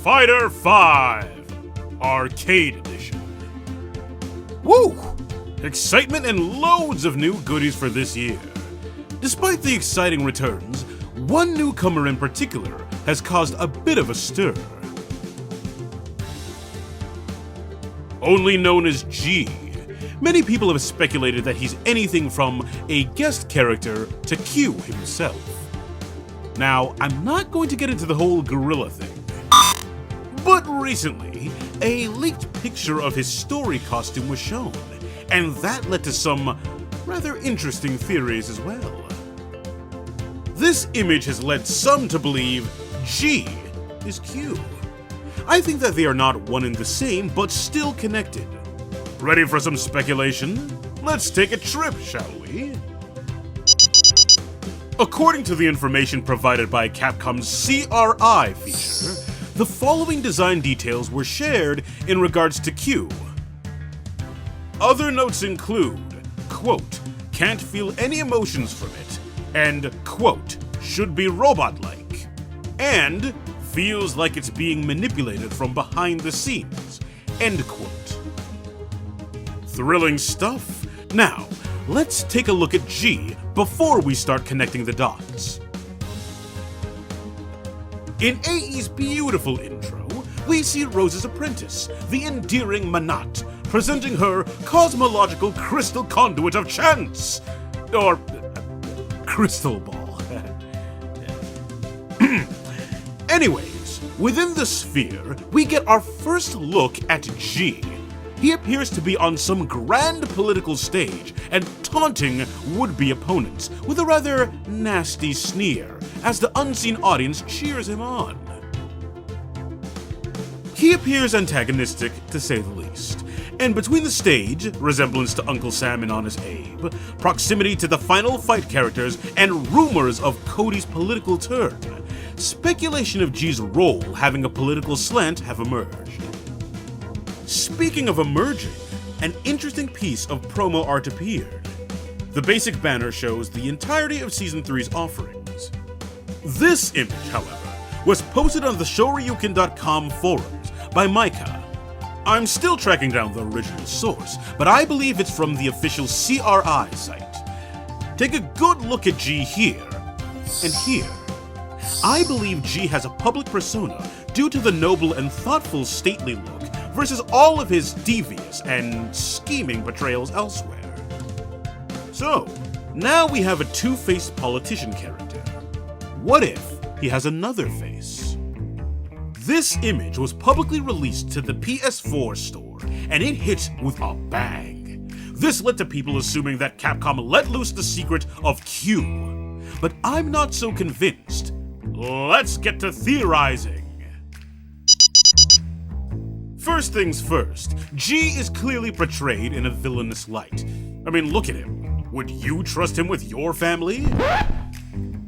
Fighter 5 Arcade Edition. Woo! Excitement and loads of new goodies for this year. Despite the exciting returns, one newcomer in particular has caused a bit of a stir. Only known as G, many people have speculated that he's anything from a guest character to Q himself. Now, I'm not going to get into the whole gorilla thing, but recently, a leaked picture of his story costume was shown, and that led to some rather interesting theories as well. This image has led some to believe G is Q. I think that they are not one and the same, but still connected. Ready for some speculation? Let's take a trip, shall we? According to the information provided by Capcom's CRI feature, the following design details were shared in regards to Q. Other notes include, quote, can't feel any emotions from it, and, quote, should be robot-like, and feels like it's being manipulated from behind the scenes, end quote. Thrilling stuff. Now, let's take a look at G before we start connecting the dots. In AE's beautiful intro, we see Rose's apprentice, the endearing Manat, presenting her cosmological crystal conduit of chance! Or, crystal ball. Anyways, within the sphere, we get our first look at G. He appears to be on some grand political stage and taunting would-be opponents with a rather nasty sneer as the unseen audience cheers him on. He appears antagonistic, to say the least, and between the stage, resemblance to Uncle Sam and Honest Abe, proximity to the Final Fight characters, and rumors of Cody's political turn, speculation of G's role having a political slant have emerged. Speaking of emerging, an interesting piece of promo art appeared. The basic banner shows the entirety of Season 3's offerings. This image, however, was posted on the Shoryuken.com forums by Micah. I'm still tracking down the original source, but I believe it's from the official CRI site. Take a good look at G here, and here. I believe G has a public persona due to the noble and thoughtful stately look versus all of his devious and scheming portrayals elsewhere. So, now we have a two-faced politician character. What if he has another face? This image was publicly released to the PS4 store, and it hit with a bang. This led to people assuming that Capcom let loose the secret of Q. But I'm not so convinced. Let's get to theorizing. First things first, G is clearly portrayed in a villainous light. I mean, look at him. Would you trust him with your family?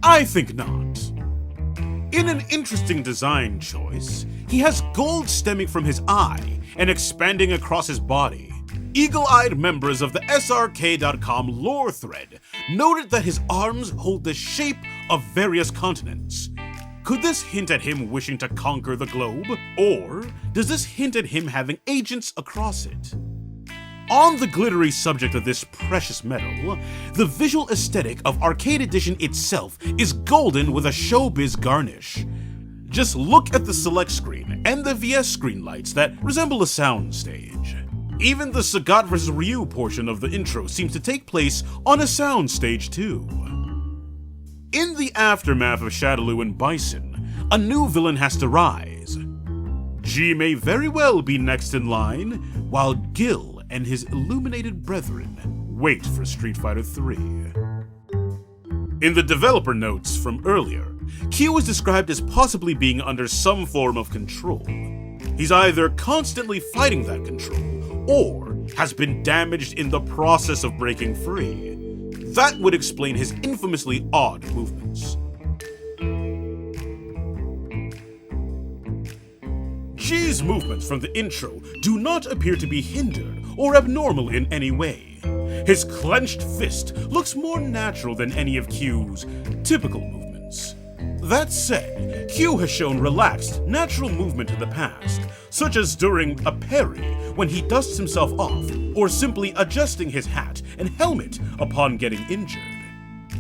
I think not. In an interesting design choice, he has gold stemming from his eye and expanding across his body. Eagle-eyed members of the SRK.com lore thread noted that his arms hold the shape of various continents. Could this hint at him wishing to conquer the globe? Or does this hint at him having agents across it? On the glittery subject of this precious metal, the visual aesthetic of Arcade Edition itself is golden with a showbiz garnish. Just look at the select screen and the VS screen lights that resemble a soundstage. Even the Sagat vs. Ryu portion of the intro seems to take place on a soundstage too. In the aftermath of Shadaloo and Bison, a new villain has to rise. G may very well be next in line, while Gil and his illuminated brethren wait for Street Fighter 3. In the developer notes from earlier, Q is described as possibly being under some form of control. He's either constantly fighting that control, or has been damaged in the process of breaking free. That would explain his infamously odd movements. G's movements from the intro do not appear to be hindered or abnormal in any way. His clenched fist looks more natural than any of Q's typical movements. That said, Q has shown relaxed, natural movement in the past, such as during a parry when he dusts himself off, or simply adjusting his hat and helmet upon getting injured.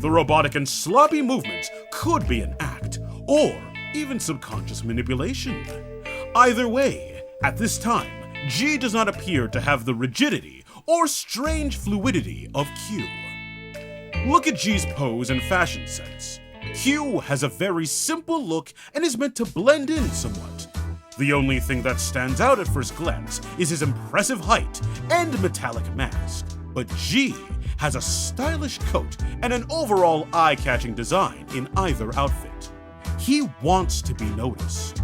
The robotic and sloppy movements could be an act, or even subconscious manipulation. Either way, at this time, G does not appear to have the rigidity or strange fluidity of Q. Look at G's pose and fashion sense. Q has a very simple look and is meant to blend in somewhat. The only thing that stands out at first glance is his impressive height and metallic mask, but G has a stylish coat and an overall eye-catching design in either outfit. He wants to be noticed.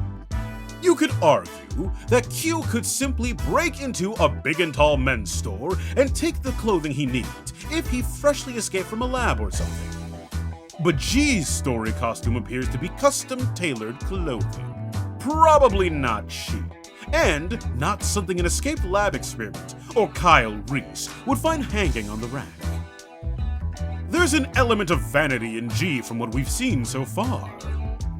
You could argue that Q could simply break into a big and tall men's store and take the clothing he needs if he freshly escaped from a lab or something. But G's story costume appears to be custom-tailored clothing. Probably not cheap, and not something an escaped lab experiment or Kyle Reese would find hanging on the rack. There's an element of vanity in G from what we've seen so far.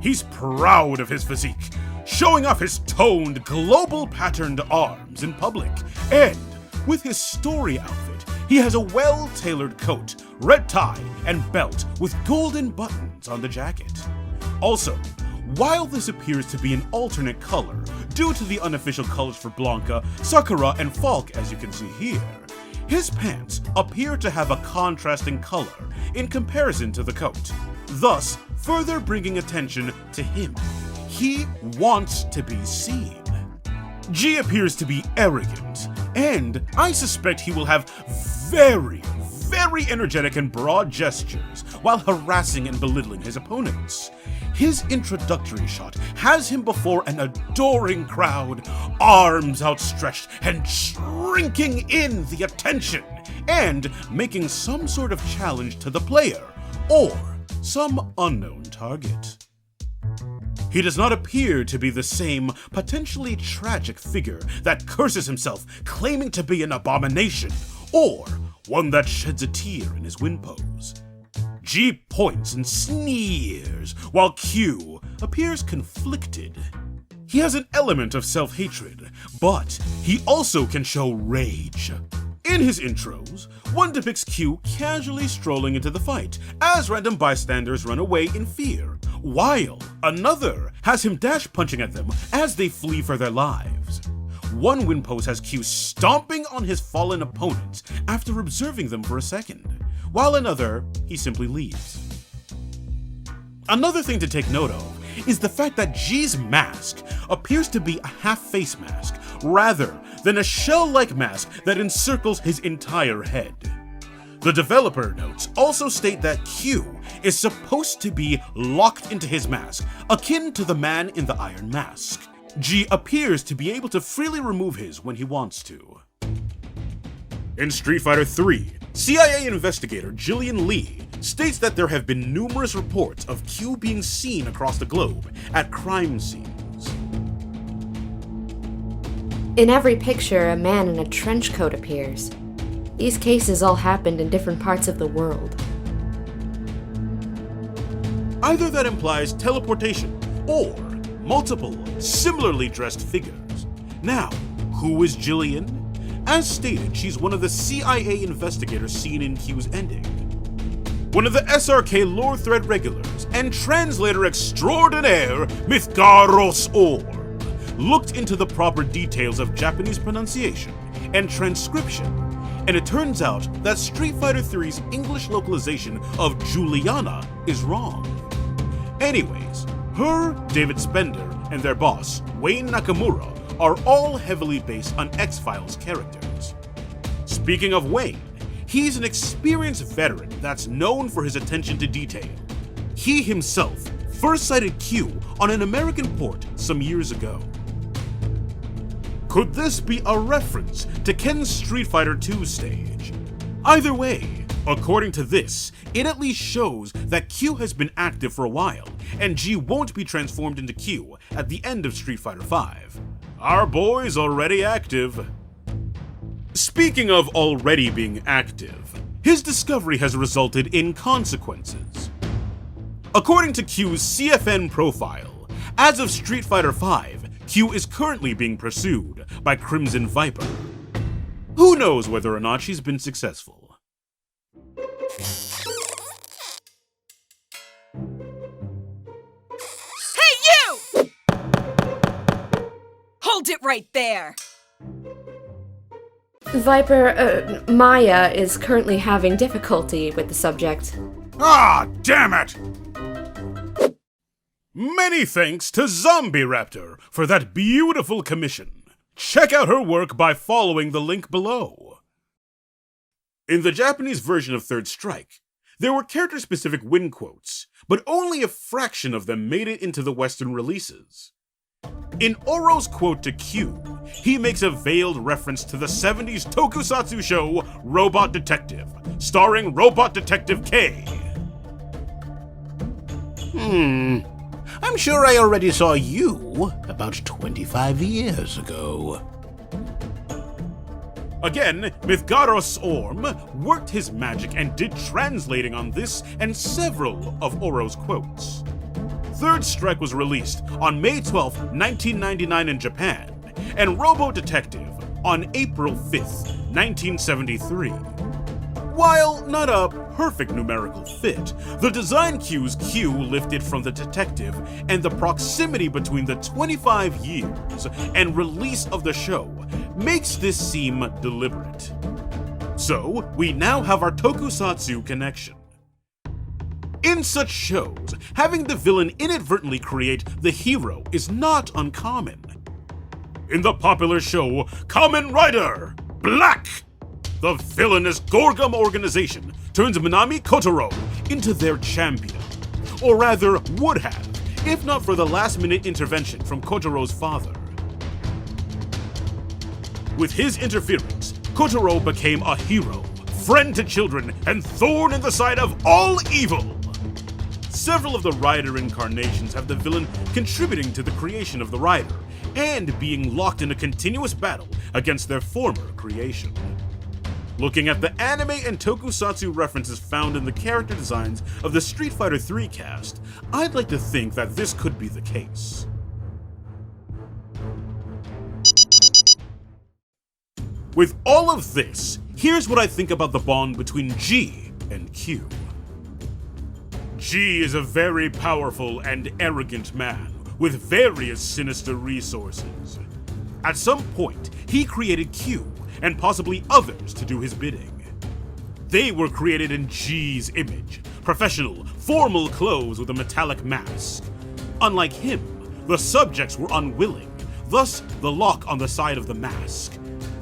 He's proud of his physique, showing off his toned, global patterned arms in public, and with his story outfit, he has a well-tailored coat, red tie, and belt with golden buttons on the jacket. Also, while this appears to be an alternate color, due to the unofficial colors for Blanca, Sakura, and Falk as you can see here, his pants appear to have a contrasting color in comparison to the coat, thus further bringing attention to him. He wants to be seen. G appears to be arrogant, and I suspect he will have very energetic and broad gestures while harassing and belittling his opponents. His introductory shot has him before an adoring crowd, arms outstretched and shrinking in the attention, and making some sort of challenge to the player, or some unknown target. He does not appear to be the same potentially tragic figure that curses himself claiming to be an abomination, or one that sheds a tear in his win pose. G points and sneers, while Q appears conflicted. He has an element of self-hatred, but he also can show rage. In his intros, one depicts Q casually strolling into the fight as random bystanders run away in fear, while another has him dash punching at them as they flee for their lives. One win pose has Q stomping on his fallen opponents after observing them for a second, while another, he simply leaves. Another thing to take note of is the fact that G's mask appears to be a half-face mask rather than a shell-like mask that encircles his entire head. The developer notes also state that Q is supposed to be locked into his mask, akin to the man in the Iron Mask. G appears to be able to freely remove his when he wants to. In Street Fighter III, CIA investigator Jillian Lee states that there have been numerous reports of Q being seen across the globe at crime scenes. In every picture, a man in a trench coat appears. These cases all happened in different parts of the world. Either that implies teleportation, or multiple, similarly dressed figures. Now, who is Jillian? As stated, she's one of the CIA investigators seen in Q's ending. One of the SRK lore thread regulars and translator extraordinaire Mythgaros Orb looked into the proper details of Japanese pronunciation and transcription, and it turns out that Street Fighter III's English localization of Juliana is wrong. Anyways, her, David Spender, and their boss, Wayne Nakamura, are all heavily based on X-Files characters. Speaking of Wayne, he's an experienced veteran that's known for his attention to detail. He himself first sighted Q on an American port some years ago. Could this be a reference to Ken's Street Fighter II stage? Either way, according to this, it at least shows that Q has been active for a while, and G won't be transformed into Q at the end of Street Fighter V. Our boy's already active. Speaking of already being active, his discovery has resulted in consequences. According to Q's CFN profile, as of Street Fighter V, Q is currently being pursued by Crimson Viper. Who knows whether or not she's been successful? Hey, you! Hold it right there! Viper, Maya is currently having difficulty with the subject. Ah, damn it! Many thanks to Zombie Raptor for that beautiful commission. Check out her work by following the link below. In the Japanese version of Third Strike, there were character-specific win quotes, but only a fraction of them made it into the Western releases. In Oro's quote to Q, he makes a veiled reference to the 70s Tokusatsu show Robot Detective, starring Robot Detective K. I'm sure I already saw you about 25 years ago. Again, Mythgaros Orm worked his magic and did translating on this and several of Oro's quotes. Third Strike was released on May 12, 1999 in Japan, and Robo Detective on April 5th, 1973. While not a perfect numerical fit, the design cues Q lifted from the detective and the proximity between the 25 years and release of the show makes this seem deliberate. So, we now have our Tokusatsu connection. In such shows, having the villain inadvertently create the hero is not uncommon. In the popular show Kamen Rider Black, the villainous Gorgum organization turns Minami Kotaro into their champion. Or rather, would have, if not for the last-minute intervention from Kotaro's father. With his interference, Kotaro became a hero, friend to children, and thorn in the side of all evil. Several of the Rider incarnations have the villain contributing to the creation of the Rider, and being locked in a continuous battle against their former creation. Looking at the anime and tokusatsu references found in the character designs of the Street Fighter III cast, I'd like to think that this could be the case. With all of this, here's what I think about the bond between G and Q. G is a very powerful and arrogant man with various sinister resources. At some point, he created Q and possibly others to do his bidding. They were created in G's image, professional, formal clothes with a metallic mask. Unlike him, the subjects were unwilling, thus the lock on the side of the mask.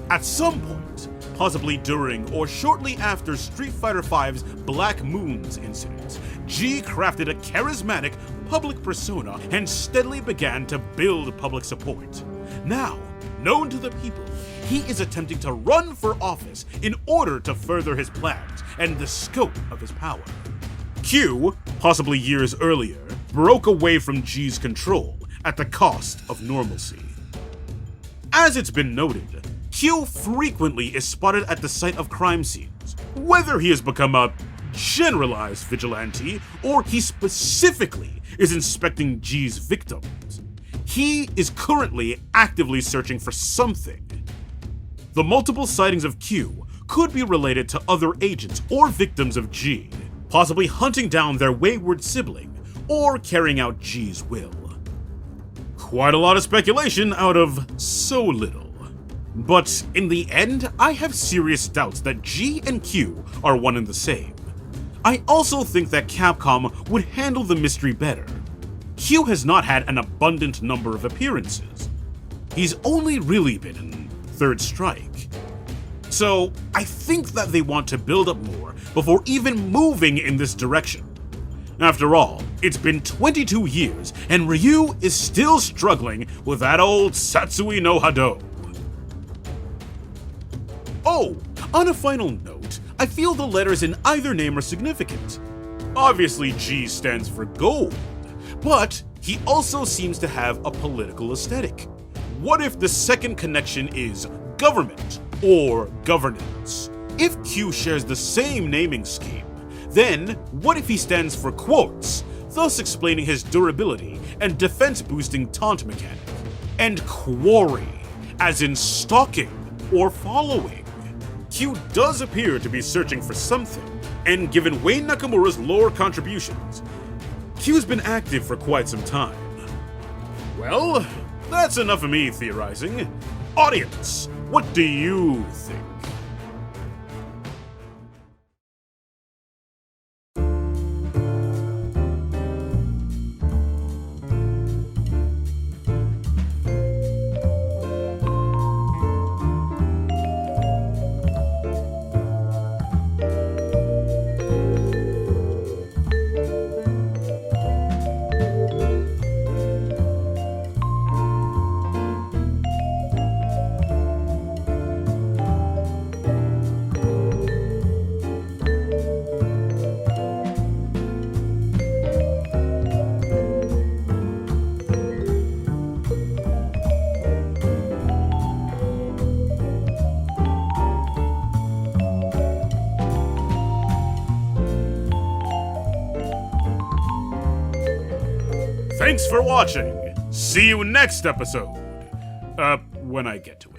At some point, possibly during or shortly after Street Fighter V's Black Moons incident, G crafted a charismatic public persona and steadily began to build public support. Now, known to the people, he is attempting to run for office in order to further his plans and the scope of his power. Q, possibly years earlier, broke away from G's control at the cost of normalcy. As it's been noted, Q frequently is spotted at the site of crime scenes, whether he has become a generalized vigilante or he specifically is inspecting G's victims. He is currently actively searching for something. The multiple sightings of Q could be related to other agents or victims of G, possibly hunting down their wayward sibling or carrying out G's will. Quite a lot of speculation out of so little. But in the end, I have serious doubts that G and Q are one and the same. I also think that Capcom would handle the mystery better. Q has not had an abundant number of appearances. He's only really been in Third Strike. So I think that they want to build up more before even moving in this direction. After all, it's been 22 years and Ryu is still struggling with that old Satsui no Hado. Oh, on a final note, I feel the letters in either name are significant. Obviously G stands for gold, but he also seems to have a political aesthetic. What if the second connection is government or governance? If Q shares the same naming scheme, then what if he stands for quartz, thus explaining his durability and defense-boosting taunt mechanic. And quarry, as in stalking or following. Q does appear to be searching for something, and given Wayne Nakamura's lore contributions, Q's been active for quite some time. Well, that's enough of me theorizing. Audience, what do you think? Thanks for watching. See you next episode. When I get to it.